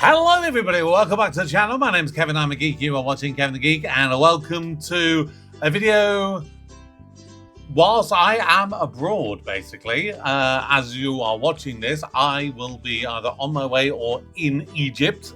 Hello everybody, welcome back to the channel. My name is Kevin, I'm a geek. You are watching Kevin the Geek, and welcome to a video whilst I am abroad, basically. As you are watching this, I will be either on my way or in Egypt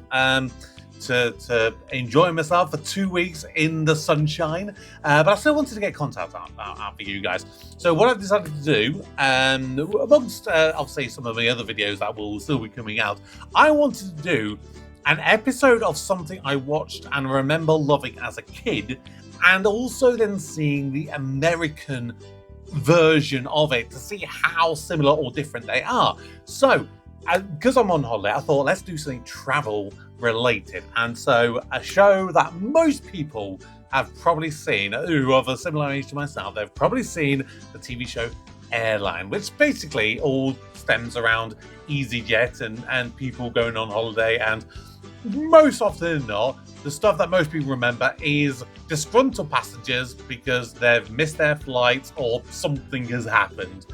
to enjoy myself for 2 weeks in the sunshine. But I still wanted to get content out for you guys. So what I've decided to do, amongst obviously some of the other videos that will still be coming out, I wanted to do an episode of something I watched and remember loving as a kid, and also then seeing the American version of it to see how similar or different they are. So, because I'm on holiday, I thought let's do something travel related. And so a show that most people have probably seen, who are of a similar age to myself, they've probably seen the TV show Airline, which basically all stems around EasyJet and people going on holiday, and most often than not, the stuff that most people remember is disgruntled passengers because they've missed their flights or something has happened,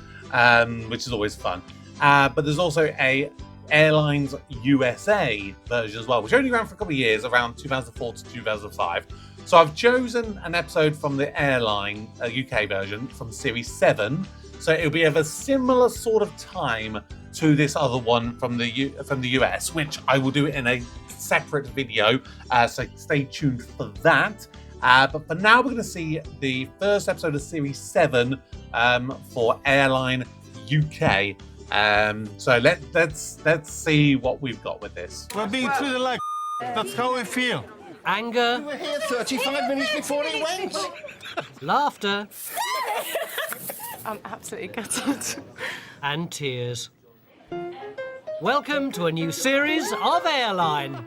which is always fun. But there's also a Airlines USA version as well, which only ran for a couple of years, around 2004 to 2005. So I've chosen an episode from the Airline UK version from Series 7. So it'll be of a similar sort of time to this other one from the US, which I will do in a separate video, so stay tuned for that. But for now, we're going to see the first episode of Series 7 for Airline UK. So let's see what we've got with this. We're being treated like that's how we feel. Anger. We were here 35 minutes before it went. Laughter. I'm absolutely gutted. And tears. Welcome to a new series of Airline.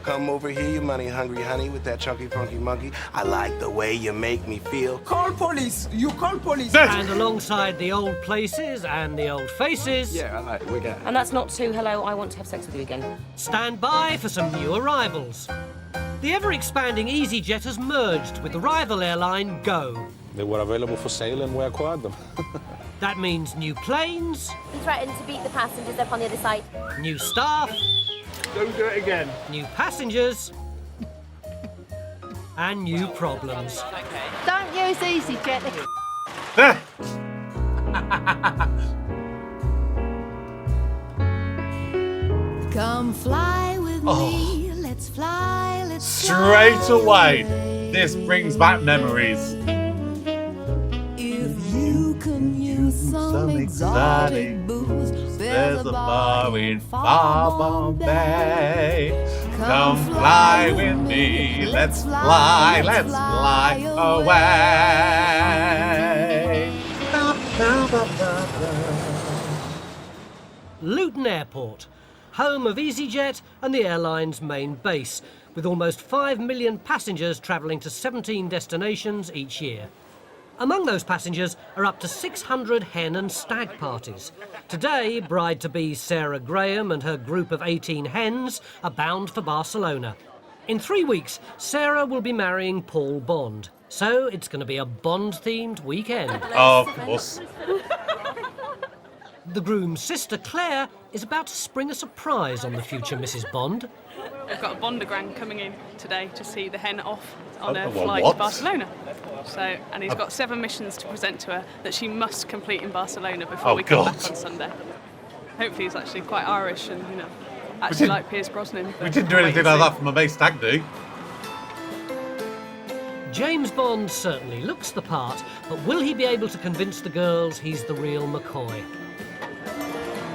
Come over here, you money hungry honey, with that chunky funky monkey. I like the way you make me feel. Call police! You call police! And alongside the old places and the old faces, Yeah, all right, we get it. And that's not too, hello, I want to have sex with you again. stand by for some new arrivals. The ever-expanding EasyJet has merged with the rival airline Go. They were available for sale and we acquired them. That means new planes, He threatened to beat the passengers up on the other side. new staff, Don't do it again. new passengers, and new problems. Don't use EasyJet. Come fly with me, let's fly, let's Straight away, this brings back memories. If you can use some exotic booze, There's a bar in far Bombay. Come fly with me, let's fly away. Luton Airport, home of EasyJet and the airline's main base, with almost 5 million passengers travelling to 17 destinations each year. Among those passengers are up to 600 hen and stag parties. Today, bride-to-be Sarah Graham and her group of 18 hens are bound for Barcelona. In 3 weeks, Sarah will be marrying Paul Bond, so it's going to be a Bond-themed weekend. Of course. The groom's sister, Claire, is about to spring a surprise on the future Mrs. Bond. I've got a Bondogram coming in today to see the hen off on a Well, flight what? to Barcelona. So, and he's got 7 missions to present to her that she must complete in Barcelona before Oh, we come God. back on Sunday. Hopefully he's actually quite Irish and, you know, actually like Pierce Brosnan. We didn't do anything like that for my mate Stag Do. James Bond certainly looks the part, but will he be able to convince the girls he's the real McCoy?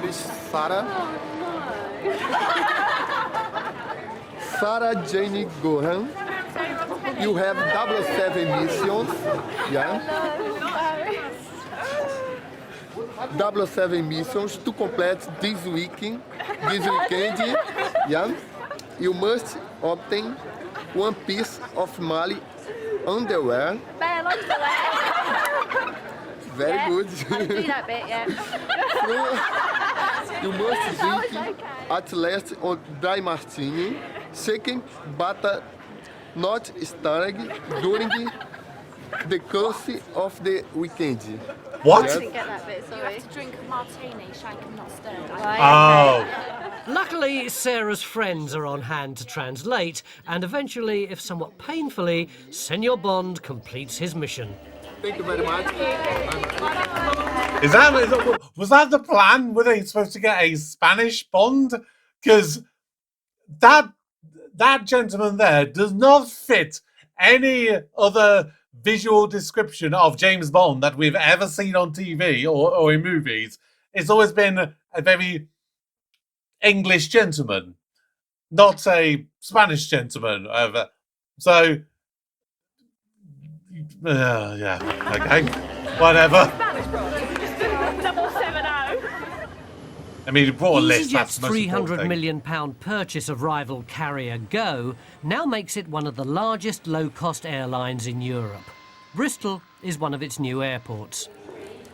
Miss Sarah. Sarah Jane Gohan. You have 7 missions. Yeah. 7 missions to complete this weekend. Yeah. You must obtain 1 piece of Mali underwear. Bear underwear. Very good. I do that bit, yeah. You must drink at least on dry martini, shaken but not stirred during the course of the weekend. What? Yes. Didn't get that bit, sorry. You have to drink a martini, shaken, not stirred. Oh. Luckily, Sarah's friends are on hand to translate, and eventually, if somewhat painfully, Senor Bond completes his mission. Thank you very much. Was that the plan? Were they supposed to get a Spanish Bond? Because that gentleman there does not fit any other visual description of James Bond that we've ever seen on TV or in movies. It's always been a very English gentleman, not a Spanish gentleman. So, yeah, okay, whatever. I mean, he brought a list. EasyJet's £300 million purchase of rival carrier Go now makes it one of the largest low-cost airlines in Europe. Bristol is one of its new airports.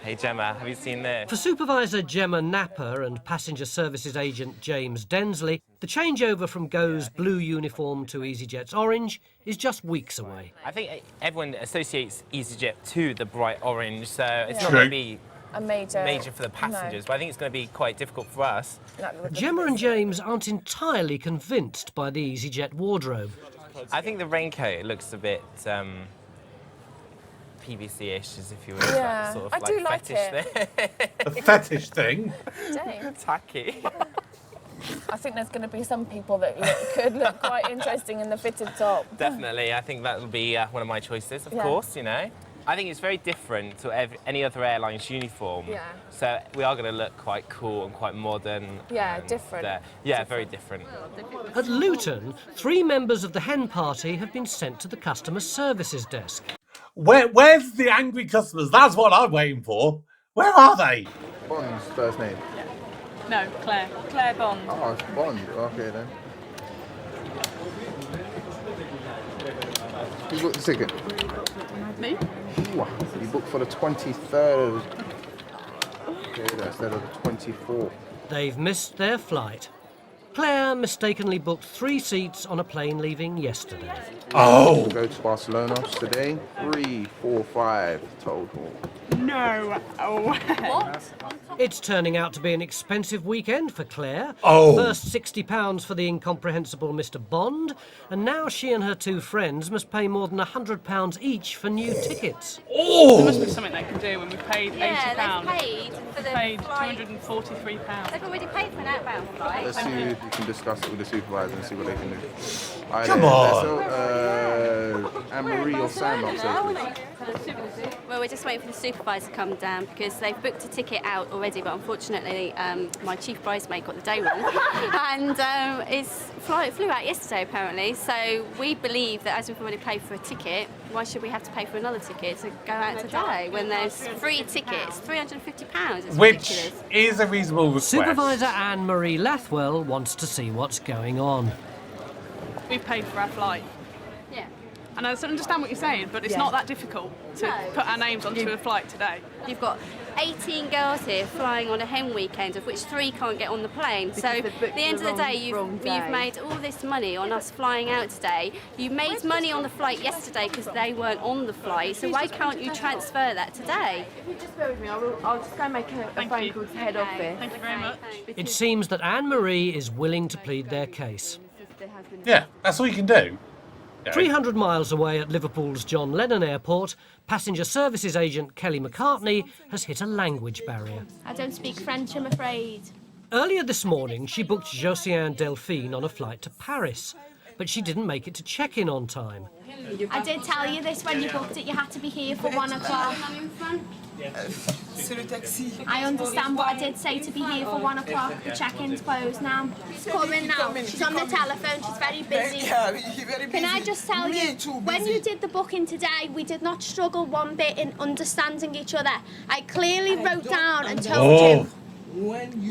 Hey Gemma, have you seen this? For Supervisor Gemma Napper and Passenger Services Agent James Densley, the changeover from Go's blue uniform to EasyJet's orange is just weeks away. I think everyone associates EasyJet to the bright orange, so it's not going to be a major for the passengers, but I think it's going to be quite difficult for us. Gemma and James aren't entirely convinced by the EasyJet wardrobe. I think the raincoat looks a bit PVC-ish, as if you were yeah, sort of I do like fetish it. A fetish thing? Tacky. I think there's going to be some people that could look quite interesting in the fitted top. Definitely, I think that will be one of my choices, of course, you know. I think it's very different to any other airline's uniform. Yeah. So we are going to look quite cool and quite modern. Yeah, different. Very different. At Luton, 3 members of the hen party have been sent to the customer services desk. Where's the angry customers? That's what I'm waiting for. Where are they? Bond's first name? Yeah. No, Claire. Claire Bond. Oh, it's Bond. Okay, then. Who booked the ticket? Me. Ooh, you booked for the 23rd. Okay, instead of the 24th. They've missed their flight. Claire mistakenly booked 3 seats on a plane leaving yesterday. Oh! Go to Barcelona today. 3, 4, 5 total. No. Oh. What? It's turning out to be an expensive weekend for Claire. Oh. First £60 for the incomprehensible Mr. Bond, and now she and her 2 friends must pay more than £100 each for new tickets. Oh! There must be something they can do when we paid £80. Yeah, they've paid for the paid flight. £243. They've already paid for an outbound flight. Let's see if you can discuss it with the supervisor and see what they can do. Come on! Anne-Marie or Sam upstairs. Well, we're just waiting for the supervisor to come down because they've booked a ticket out already, but unfortunately my chief bridesmaid got the day wrong and flew out yesterday apparently. So we believe that as we've already paid for a ticket, why should we have to pay for another ticket to go out today when there's free tickets, £350? It's Which ridiculous. is a reasonable request. Supervisor Anne-Marie Lathwell wants to see what's going on. We've paid for our flight. Yeah. And I understand what you're saying, but it's not that difficult to put our names onto a flight today. You've got 18 girls here flying on a hen weekend, of which 3 can't get on the plane. So at the end of the day, you've made all this money on us flying out today. You made money on the flight yesterday because they weren't on the flight. So why can't you transfer that today? If you just bear with me, I'll just go make a phone call to head office. Thank you very much. It seems that Anne-Marie is willing to plead their case. Yeah, that's all you can do. 300 miles away at Liverpool's John Lennon Airport, passenger services agent Kelly McCartney has hit a language barrier. I don't speak French, I'm afraid. Earlier this morning, she booked Josiane Delphine on a flight to Paris, but she didn't make it to check-in on time. I did tell you this when you booked it, you had to be here for 1 o'clock. I understand, but I did say to be here for 1 o'clock. The check-in's closed now. She's coming now. She's on the telephone. She's very busy. Can I just tell you, when you did the booking today, we did not struggle one bit in understanding each other. I clearly wrote down and told you.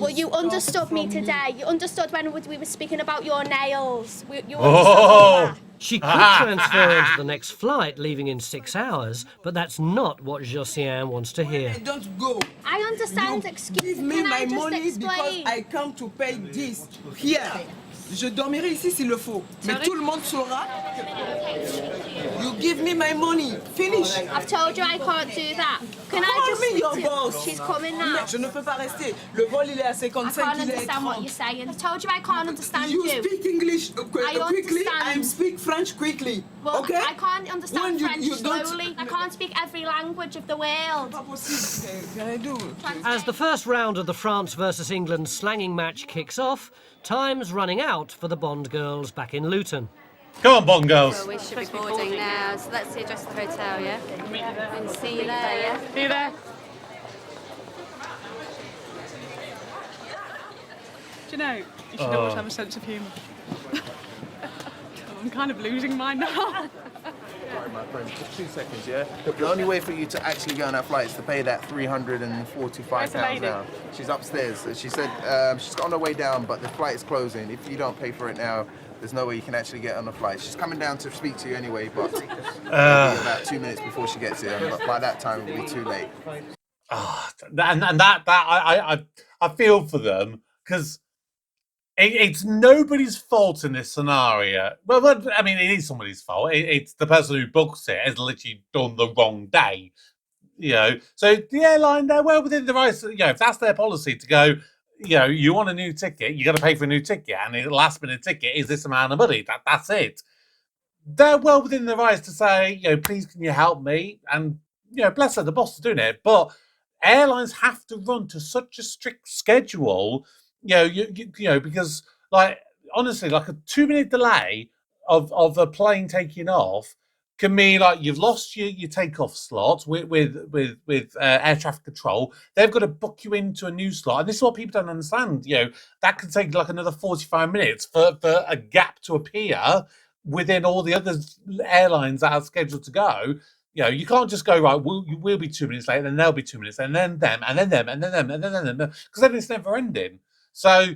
Well, you understood me today. You understood when we were speaking about your nails. You understood all that. She could transfer into the next flight, leaving in 6 hours, but that's not what Josiane wants to hear. Don't go. I understand. Excuse me. Give me my Can I just money explain? because I come to pay this here. Je dormirai ici s'il le faut. Mais tout le monde saura. You give me my money. Finish. I've told you I can't do that. Can I Call just me speak your to... boss. She's coming now. Je ne peux pas rester. Le vol, il est à I 55, can't il est à understand what 30. you're saying. I told you I can't understand You you. speak English quickly. I understand. speak French quickly. Well, okay? I can't understand When French you don't- slowly. I can't speak every language of the world. Pas possible. Can I do? As the first round of the France versus England slanging match kicks off, time's running out for the Bond girls back in Luton. Come on, Bond girls. Well, we should be boarding now, so let's see address the hotel, yeah? And see you there, yeah? See you there. Do you know, you should always have a sense of humour. I'm kind of losing mine now. Sorry, my friend, just 2 seconds, yeah? The only way for you to actually go on that flight is to pay that £345 now. She's upstairs. She said she's on her way down, but the flight is closing. If you don't pay for it now, there's no way you can actually get on the flight. She's coming down to speak to you anyway, but it'll be about 2 minutes before she gets here. But by that time, it'll be too late. I feel for them because it's nobody's fault in this scenario. Well, I mean, it is somebody's fault. It's the person who books it has literally done the wrong day. You know, so the airline, they're well within the rights. You know, if that's their policy to go, you know, you want a new ticket, you got to pay for a new ticket, and the last minute ticket is this amount of money. That's it. They're well within the rights to say, you know, please can you help me? And you know, bless her, the boss is doing it. But airlines have to run to such a strict schedule. You know, you know, because like honestly, like a 2-minute delay of a plane taking off can mean like you've lost your takeoff slot with air traffic control. They've got to book you into a new slot, and this is what people don't understand. You know, that can take like another 45 minutes for a gap to appear within all the other airlines that are scheduled to go. You know, you can't just go right. We'll be 2 minutes late, then they'll be 2 minutes, and then them, and then them, and then them, and then them, because then it's never ending. So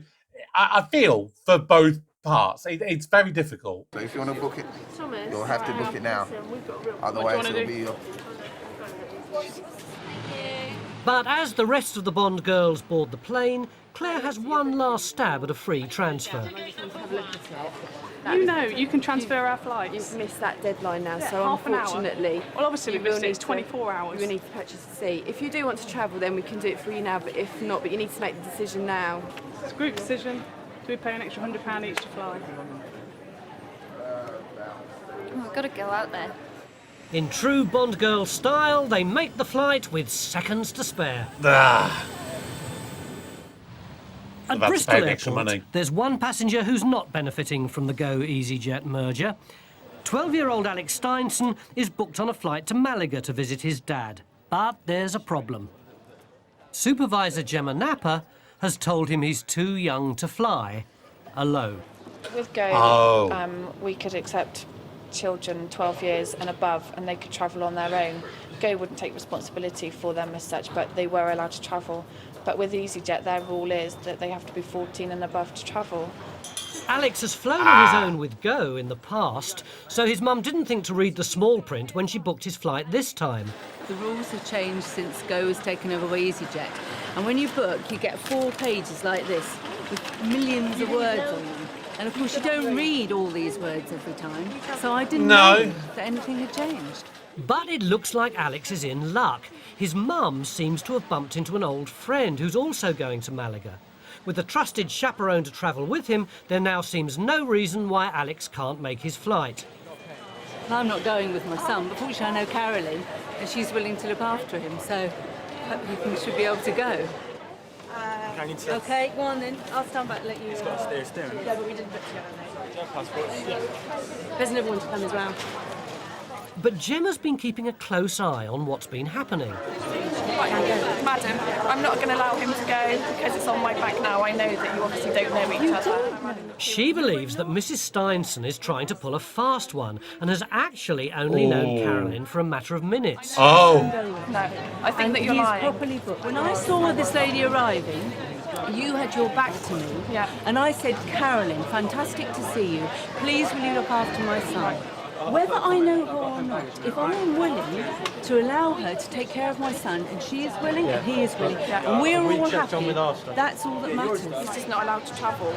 I feel for both parts. It's very difficult. So if you want to book it, you'll have to book it now. Otherwise, it'll be your... But as the rest of the Bond girls board the plane, Claire has one last stab at a free transfer. You know, you can transfer our flights. You've missed that deadline now, so half an hour. unfortunately... Well, obviously we missed it. It's 24 hours. You will need to purchase a seat. If you do want to travel, then we can do it for you now, but if not, you need to make the decision now. It's a group decision. Do we pay an extra £100 each to fly? Oh, I've got to go out there. In true Bond girl style, they make the flight with seconds to spare. At Bristol Airport, there's one passenger who's not benefiting from the Go EasyJet merger. 12-year-old Alex Steinson is booked on a flight to Malaga to visit his dad. But there's a problem. Supervisor Gemma Napper has told him he's too young to fly alone. With Go, we could accept children 12 years and above, and they could travel on their own. Go wouldn't take responsibility for them as such, but they were allowed to travel. But with EasyJet, their rule is that they have to be 14 and above to travel. Alex has flown on his own with Go in the past, so his mum didn't think to read the small print when she booked his flight this time. The rules have changed since Go was taken over by EasyJet. And when you book, you get 4 pages like this, with millions of words on them. And of course, you don't read all these words every time. So I didn't know that anything had changed. But it looks like Alex is in luck. His mum seems to have bumped into an old friend who's also going to Malaga. With a trusted chaperone to travel with him, there now seems no reason why Alex can't make his flight. I'm not going with my son, but fortunately I know Carolyn, and she's willing to look after him, so hopefully he should be able to go. Okay, go on then. I'll stand back and let you... He's got a steering. Yeah, but we didn't book together, mate. Do you have passports? Yeah. There's another one to come as well. But Gemma's been keeping a close eye on what's been happening. Right, madam, I'm not going to allow him to go because it's on my back now. I know that you obviously don't know each other. She believes that Mrs. Steinson is trying to pull a fast one and has actually only known Carolyn for a matter of minutes. No, I think that you're lying. Properly booked. When I saw this lady arriving, you had your back to me, and I said, Carolyn, fantastic to see you. Please will you look after my son? Whether I know her or not, if I am willing to allow her to take care of my son, and she is willing, and he is willing, and we're all happy, that's all that matters. He's just not allowed to travel.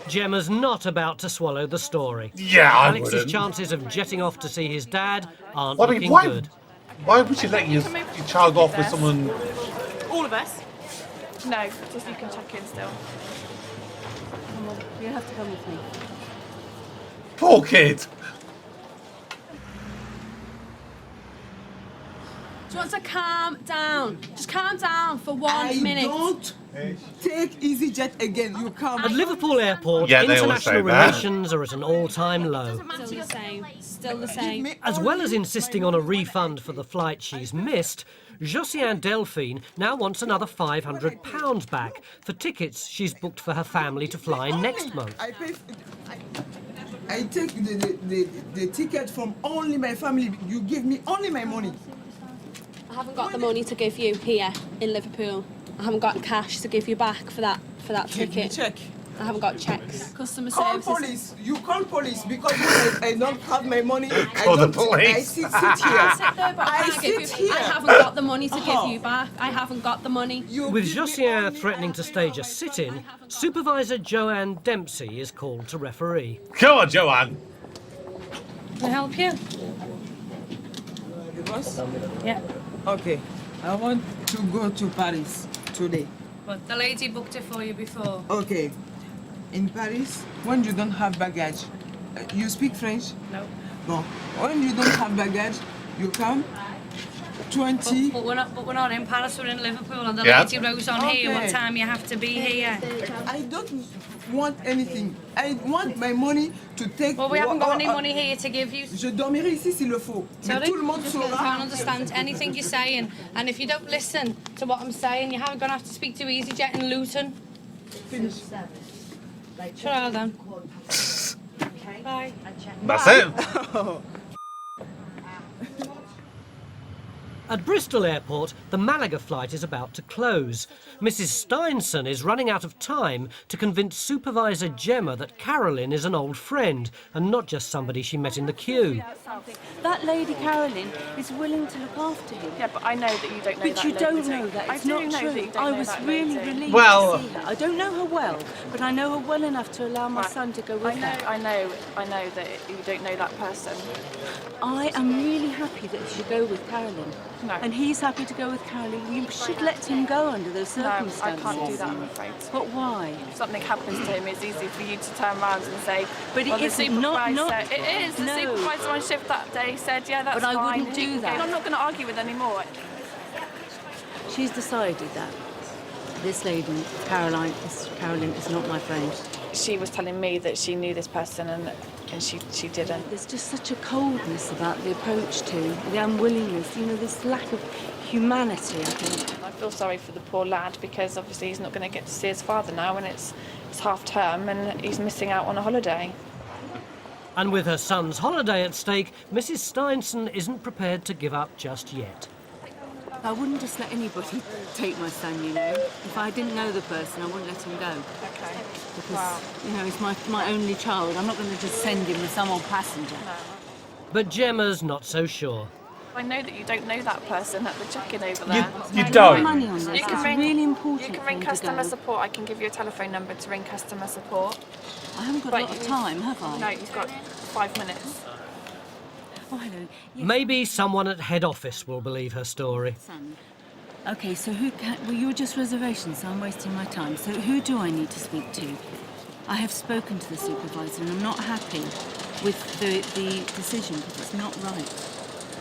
Gemma's not about to swallow the story. Yeah, I Alex's wouldn't. chances of jetting off to see his dad aren't What, looking why, good. why would you let your child off with someone? All of us? No, just you can check in still. Come on, you have to come with me. Poor kid. Do you want to calm down? Just calm down for 1 minute. Don't take EasyJet again. You come. At Liverpool Airport, Yeah, they always say international that. relations are at an all-time low. Still the same. Still the same. As well as insisting on a refund for the flight she's missed, Josiane Delphine now wants another £500 back for tickets she's booked for her family to fly next month. I take the ticket from only my family. You give me only my money. I haven't got the money to give you here in Liverpool. I haven't got cash to give you back for that ticket. Check. I haven't got checks. Customer Call services. police. You call police because I don't have my money. Call the police. I sit here. I sit here. I haven't got the money to give you back. I haven't got the money. With Josiane threatening to stage a sit-in, Supervisor Joanne Dempsey is called to referee. Come on, Joanne. Can I help you? The boss? Yeah. Okay. I want to go to Paris today. But the lady booked it for you before. Okay. In Paris, when you don't have baggage, you speak French? No. No. When you don't have baggage, you come 20. But we're not in Paris, we're in Liverpool, and the Yeah. lady wrote on here what time you have to be here. I don't want anything. I want my money to take. Well, we haven't got any money here to give you. Je dormirai ici s'il le faut. Mais Sorry? tout le monde I saura. can't understand anything you're saying, and if you don't listen to what I'm saying, you're going to have to speak to EasyJet in Luton. Finish. Sure, well done. Bye. That's it. At Bristol Airport, the Malaga flight is about to close. Mrs. Steinson is running out of time to convince Supervisor Gemma that Carolyn is an old friend and not just somebody she met in the queue. That lady Carolyn is willing to look after him. Yeah, but I know that you don't know But that you don't lady. know that. I It's do not know true. that you don't I know was that really lady. relieved Well- to see her. I don't know her well, but I know her well enough to allow my son to go with her. I know that you don't know that person. I am really happy that you should go with Carolyn. No. And he's happy to go with Carolyn. You should let him go under those No, I circumstances. can't do that, I'm afraid. But why? If something happens to him, it's easy for you to turn around and say, But it well, the isn't. Not- supervisor... It is. The no. supervisor on shift that day said, yeah, that's But I fine. wouldn't do that. I'm not going to argue with anymore. She's decided that this lady, Carolyn, is not my friend. She was telling me that she knew this person and she didn't. There's just such a coldness about the approach to, the unwillingness, this lack of humanity, I think. I feel sorry for the poor lad because obviously he's not going to get to see his father now and it's half term and he's missing out on a holiday. And with her son's holiday at stake, Mrs. Steinson isn't prepared to give up just yet. I wouldn't just let anybody take my son, If I didn't know the person, I wouldn't let him go. Okay. Because, he's my only child. I'm not going to just send him with some old passenger. No. But Gemma's not so sure. I know that you don't know that person at the check-in over there. You don't. Money on this. You It's can ring, really important. You can for ring him to customer go. support. I can give you a telephone number to ring customer support. I haven't got a lot of time, have I? No, you've got 5 minutes. Oh, hello. Yes. Maybe someone at head office will believe her story. Son. Okay, so well, you were just reservations, so I'm wasting my time. So who do I need to speak to? I have spoken to the supervisor and I'm not happy with the decision because it's not right.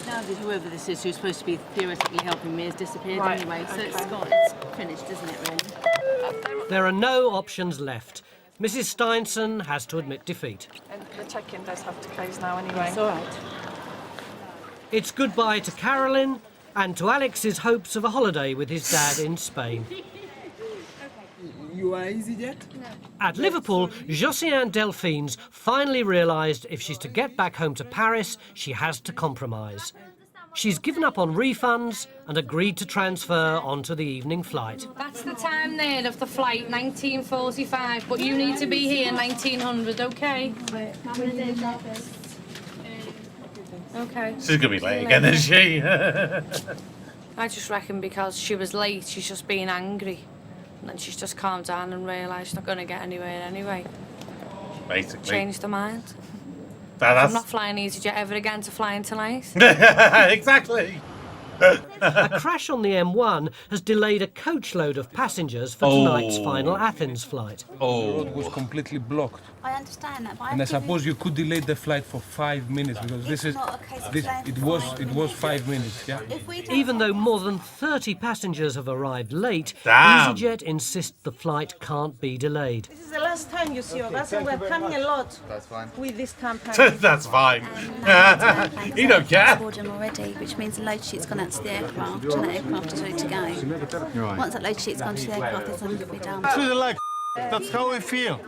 Now that whoever this is who's supposed to be theoretically helping me has disappeared anyway, so it's gone. It's finished, isn't it, really? There are no options left. Mrs. Steinson has to admit defeat. And the check-in does have to close now anyway. It's all right. It's goodbye to Carolyn and to Alex's hopes of a holiday with his dad in Spain. You are EasyJet? At Liverpool, Josiane Delphine's finally realised if she's to get back home to Paris, she has to compromise. She's given up on refunds and agreed to transfer onto the evening flight. That's the time there of the flight, 1945, but you need to be here 1900, okay? Okay. She's going to be late again, isn't she? I just reckon because she was late, she's just being angry. And then she's just calmed down and realised she's not going to get anywhere anyway. basically. Changed their mind. That's... I'm not flying EasyJet ever again to flying tonight. Exactly. A crash on the M1 has delayed a coachload of passengers for tonight's final Athens flight. The road was completely blocked. I understand that, but And I suppose you could delay the flight for 5 minutes because it was 5 minutes, yeah. Even though more than 30 passengers have arrived late, Damn. EasyJet insists the flight can't be delayed. This is the last time you see us, and we're coming a lot. That's fine. With this campaign. That's fine. You don't care. I've ordered them already, which means the load sheet's gone out to the aircraft, and the aircraft is ready to go. Right. Once that load sheet's gone to the aircraft, there's nothing to be done. Through the leg. That's how we feel.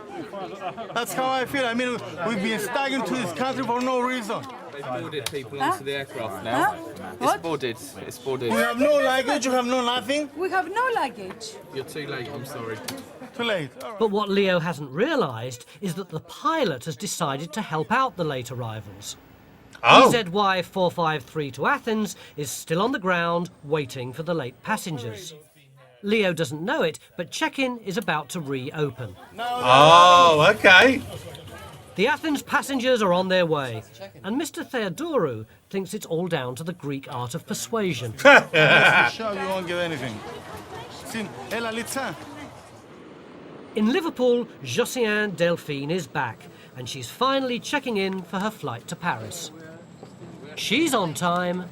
That's how I feel. I mean, we've been stuck into this country for no reason. They've boarded people onto the aircraft now. It's boarded. It's boarded. We have no luggage, you have no nothing. We have no luggage. You're too late, I'm sorry. Too late. But what Leo hasn't realised is that the pilot has decided to help out the late arrivals. Oh. EZY 453 to Athens is still on the ground waiting for the late passengers. Leo doesn't know it, but check-in is about to reopen. Oh, okay. The Athens passengers are on their way, and Mr. Theodorou thinks it's all down to the Greek art of persuasion. Sure, you won't get anything. In Liverpool, Josiane Delphine is back, and she's finally checking in for her flight to Paris. She's on time.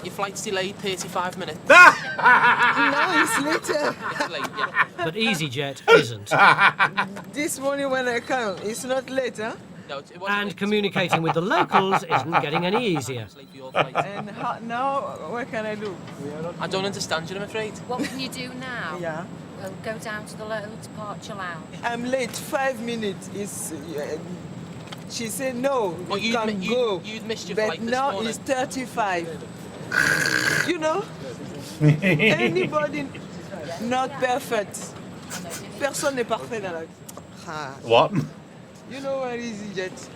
Your flight's delayed 35 minutes. No, it's later. It's late, yeah. But EasyJet isn't. This morning when I come, it's not later. No, it wasn't And late. communicating with the locals isn't getting any easier. And now, what can I do? I don't understand you, I'm afraid. What can you do now? Yeah. We'll go down to the little departure lounge. I'm late 5 minutes. She said no, Well, you can go. You'd missed your But flight this now morning. it's 35. You know, anybody not perfect. Personne n'est parfait dans la vie. Ah. What? You know where EasyJet?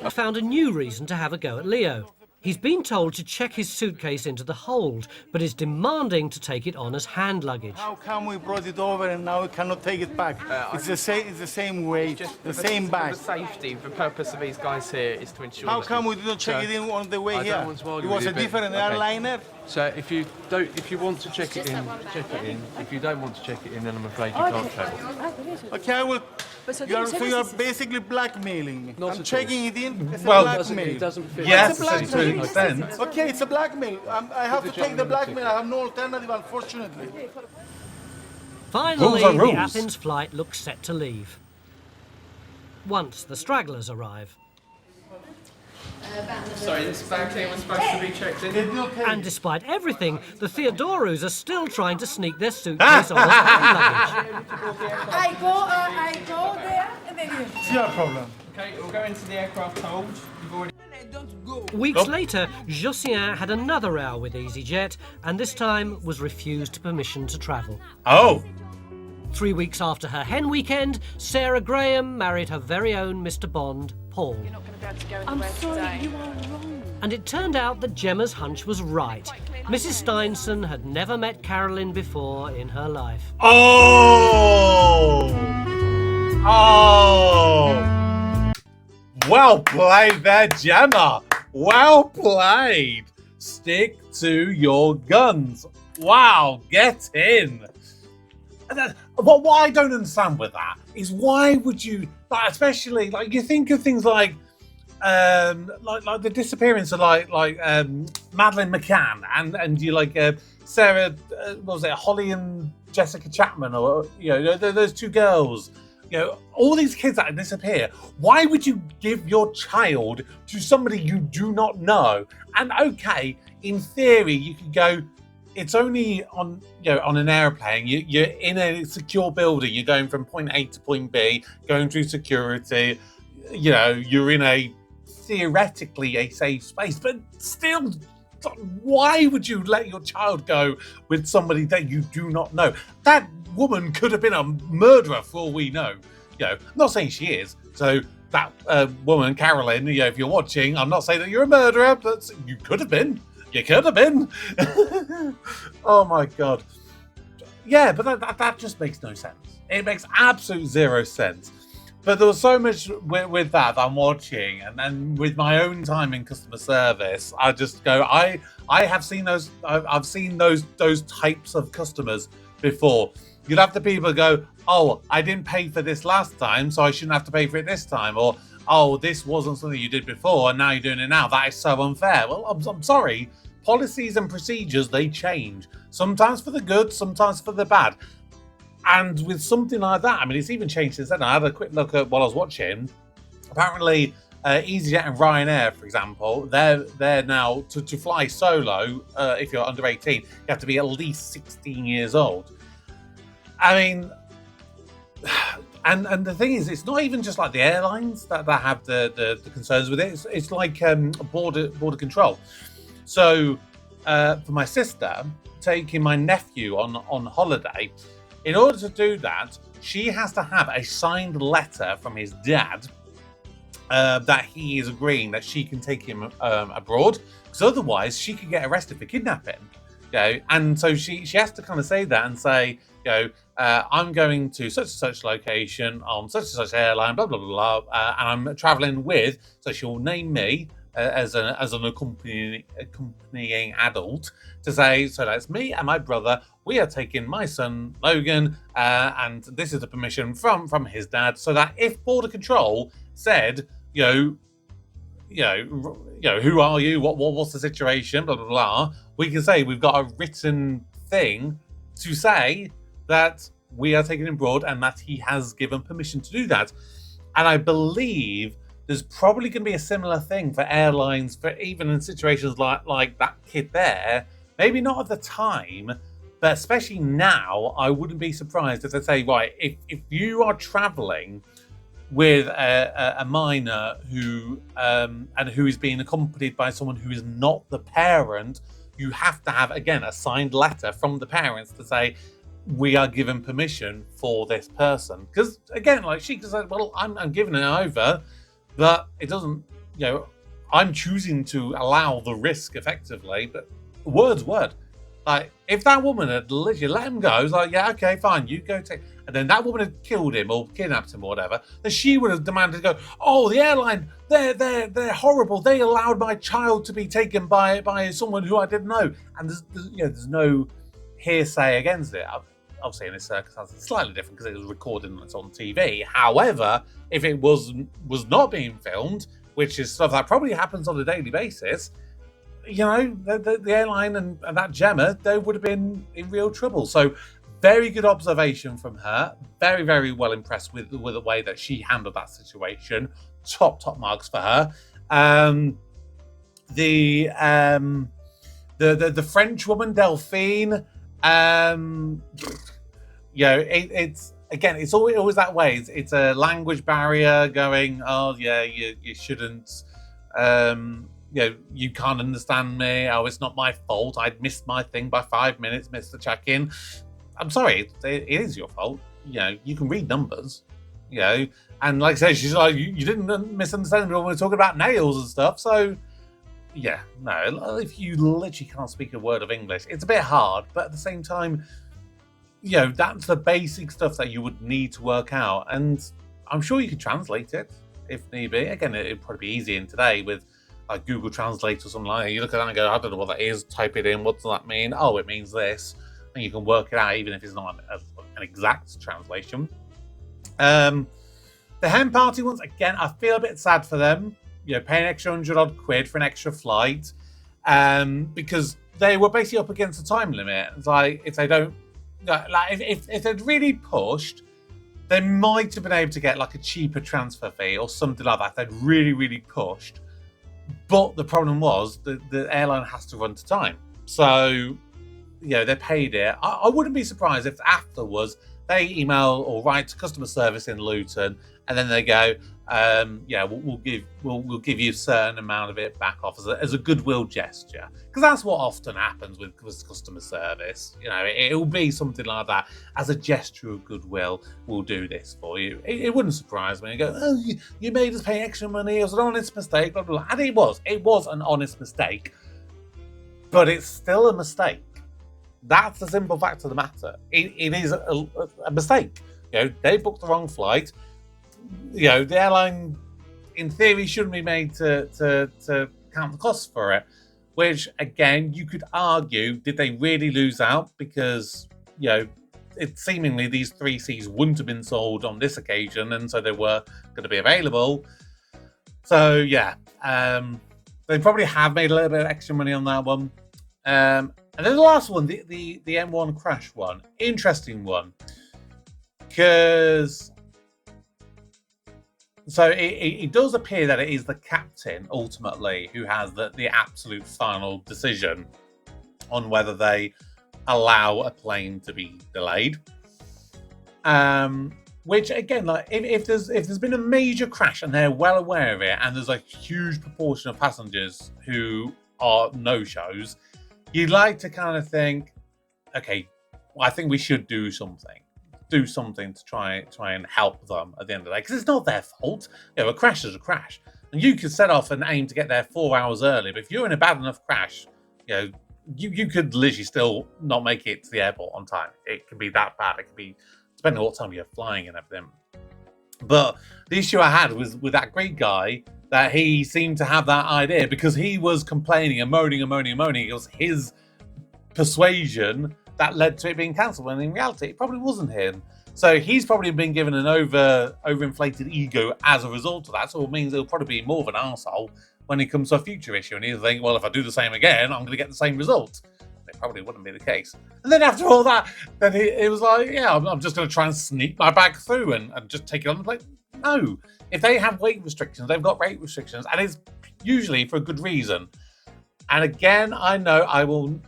I found a new reason to have a go at Leo. He's been told to check his suitcase into the hold, but is demanding to take it on as hand luggage. How come we brought it over and now we cannot take it back? It's the same weight, the same bag. For safety, the purpose of these guys here is to ensure. How come we didn't check it in on the way here? It was a different airliner. So if you want to check it in, check it in. If you don't want to check it in, then I'm afraid you can't travel. Okay, I will. You are basically blackmailing me. I'm checking it in. It's Well, a blackmail. It doesn't fit. Yes, It's a to an blackmail. extent. Okay, it's a blackmail. I have to take the blackmail. I have no alternative, unfortunately. Finally, Rules are the rules. Athens flight looks set to leave. Once the stragglers arrive. Sorry, this bag here was supposed to be checked in. And despite everything, the Theodorous are still trying to sneak their suitcase on as hand luggage. I go there and then you. It's your problem. Okay, we'll go into the aircraft hold. You've already. Weeks later, Josiane had another row with EasyJet, and this time was refused permission to travel. Oh. 3 weeks after her hen weekend, Sarah Graham married her very own Mr. Bond, Paul. I'm sorry, you are wrong. And it turned out that Gemma's hunch was right. Mrs. Steinson had never met Carolyn before in her life. Oh! Oh! Well played there, Gemma. Well played. Stick to your guns. Wow, get in. But what I don't understand with that is why would you, like, especially like you think of things like the disappearance of like Madeleine McCann and you like Sarah, what was it, Holly and Jessica Chapman, or those two girls. All these kids that disappear. Why would you give your child to somebody you do not know? And okay, in theory, you could go. It's only on an airplane. You're in a secure building. You're going from point A to point B, going through security. You're in a theoretically a safe space, but still, why would you let your child go with somebody that you do not know? That woman could have been a murderer for all we know. I'm not saying she is. So that woman, Carolyn, if you're watching, I'm not saying that you're a murderer, but you could have been. You could have been. Oh my God. Yeah, but that just makes no sense. It makes absolute zero sense. But there was so much with that I'm watching, and then with my own time in customer service, I just go, I have seen those. I've seen those types of customers before. You'd have the people go, oh, I didn't pay for this last time, so I shouldn't have to pay for it this time, or oh, this wasn't something you did before, and now you're doing it now. That is so unfair. Well, I'm sorry. Policies and procedures, they change. Sometimes for the good, sometimes for the bad. And with something like that, I mean, it's even changed since then. I had a quick look at what I was watching. Apparently, EasyJet and Ryanair, for example, they're now, to fly solo, if you're under 18, you have to be at least 16 years old. I mean, and the thing is, it's not even just like the airlines that have the concerns with it. It's like border control. So, for my sister, taking my nephew on holiday, in order to do that, she has to have a signed letter from his dad that he is agreeing that she can take him abroad, because otherwise she could get arrested for kidnapping. And so she has to kind of say that and say, I'm going to such and such location on such and such airline, blah blah blah, and I'm traveling with. So she'll name me as an accompanying adult to say, so that's me and my brother. We are taking my son Logan, and this is the permission from his dad, so that if border control said, who are you? What's the situation? Blah blah blah. We can say we've got a written thing to say that we are taking him abroad and that he has given permission to do that. And I believe there's probably going to be a similar thing for airlines, for even in situations like that kid there. Maybe not at the time, but especially now, I wouldn't be surprised if they say, right, if you are traveling with a minor who is being accompanied by someone who is not the parent, you have to have, again, a signed letter from the parents to say, we are given permission for this person. Because, again, like she can say, well, I'm giving it over, but it doesn't, I'm choosing to allow the risk effectively, but word's word. Like, if that woman had literally let him go, it's like, yeah, okay, fine, you go take, and then that woman had killed him or kidnapped him or whatever, then she would have demanded to go, oh, the airline, they're horrible. They allowed my child to be taken by someone who I didn't know. And there's no hearsay against it. Obviously, in this circumstance, it's slightly different because it was recorded and it's on TV. However, if it was not being filmed, which is stuff that probably happens on a daily basis, the airline and that Gemma, they would have been in real trouble. So, very good observation from her. Very, very well impressed with the way that she handled that situation. Top marks for her. The French woman Delphine. It's always that way. It's a language barrier going, oh yeah, you shouldn't, you can't understand me. Oh, it's not my fault. I'd missed my thing by 5 minutes, missed the check-in. I'm sorry, it is your fault. You can read numbers, and like I said, she's like, you didn't misunderstand me when we were talking about nails and stuff. So yeah, no, if you literally can't speak a word of English, it's a bit hard, but at the same time, that's the basic stuff that you would need to work out. And I'm sure you could translate it if need be. Again, it'd probably be easy in today with like Google Translate or something like that. You look at that and go, I don't know what that is, type it in, what does that mean? Oh, it means this. And you can work it out even if it's not an exact translation. The hen party ones, again, I feel a bit sad for them. Paying an extra £100 for an extra flight, because they were basically up against the time limit. It's like, if they don't, if they'd really pushed, they might have been able to get like a cheaper transfer fee or something like that. They'd really, really pushed. But the problem was the airline has to run to time. So, they paid it. I wouldn't be surprised if afterwards they email or write to customer service in Luton, and then they go, we'll give you a certain amount of it back off as a goodwill gesture, because that's what often happens with customer service. It'll be something like that as a gesture of goodwill. We'll do this for you. It wouldn't surprise me. You go, oh, you made us pay extra money. It was an honest mistake. Blah blah blah. And it was an honest mistake, but it's still a mistake. That's the simple fact of the matter. It is a mistake. They booked the wrong flight. The airline, in theory, shouldn't be made to count the costs for it. Which, again, you could argue, did they really lose out? Because, seemingly these 3 seats wouldn't have been sold on this occasion, and so they were going to be available. So, they probably have made a little bit of extra money on that one. And then the last one, the M1 crash one. Interesting one. Because... So it does appear that it is the captain, ultimately, who has the absolute final decision on whether they allow a plane to be delayed. Which, again, like if there's been a major crash and they're well aware of it, and there's a huge proportion of passengers who are no-shows, you'd like to kind of think, okay, well, I think we should do something. Do something to try and help them at the end of the day, because it's not their fault. A crash is a crash, and you could set off and aim to get there 4 hours early. But if you're in a bad enough crash, you could literally still not make it to the airport on time. It can be that bad. It could be depending on what time you're flying and everything. But the issue I had was with that Greek guy, that he seemed to have that idea because he was complaining and moaning. It was his persuasion that led to it being cancelled, when in reality it probably wasn't him. So he's probably been given an overinflated ego as a result of that. So it means he'll probably be more of an arsehole when it comes to a future issue. And he'll think, well, if I do the same again, I'm going to get the same result. It probably wouldn't be the case. And then after all that, then it was like, I'm just going to try and sneak my bag through and just take it on the plane. No. If they have weight restrictions, they've got weight restrictions, and it's usually for a good reason. And again, I know I will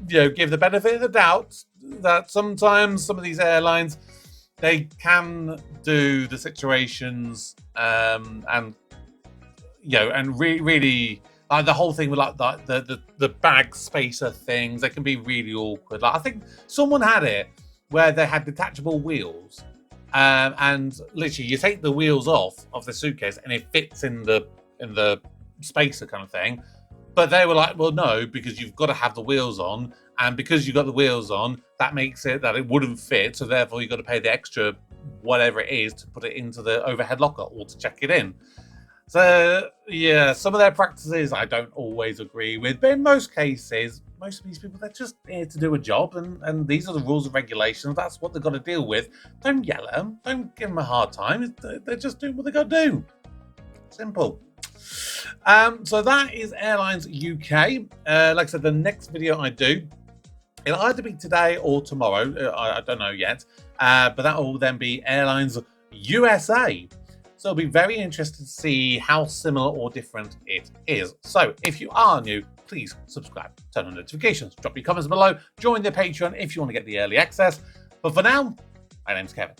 give the benefit of the doubt that sometimes some of these airlines, they can do the situations and really like the whole thing with like the bag spacer things. They can be really awkward. Like I think someone had it where they had detachable wheels, and literally you take the wheels off of the suitcase and it fits in the spacer kind of thing. But they were like, well, no, because you've got to have the wheels on. And because you've got the wheels on, that makes it that it wouldn't fit. So therefore, you've got to pay the extra whatever it is to put it into the overhead locker or to check it in. So, some of their practices I don't always agree with. But in most cases, most of these people, they're just here to do a job. And these are the rules and regulations. That's what they've got to deal with. Don't yell at them. Don't give them a hard time. They're just doing what they got to do. Simple. So that is Airlines UK. Like I said, the next video I do, it'll either be today or tomorrow. I don't know yet. But that will then be Airlines USA. So it'll be very interesting to see how similar or different it is. So if you are new, please subscribe, turn on notifications, drop your comments below, join the Patreon if you want to get the early access. But for now, my name's Kevin.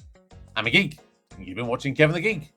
I'm a geek, and you've been watching Kevin the Geek.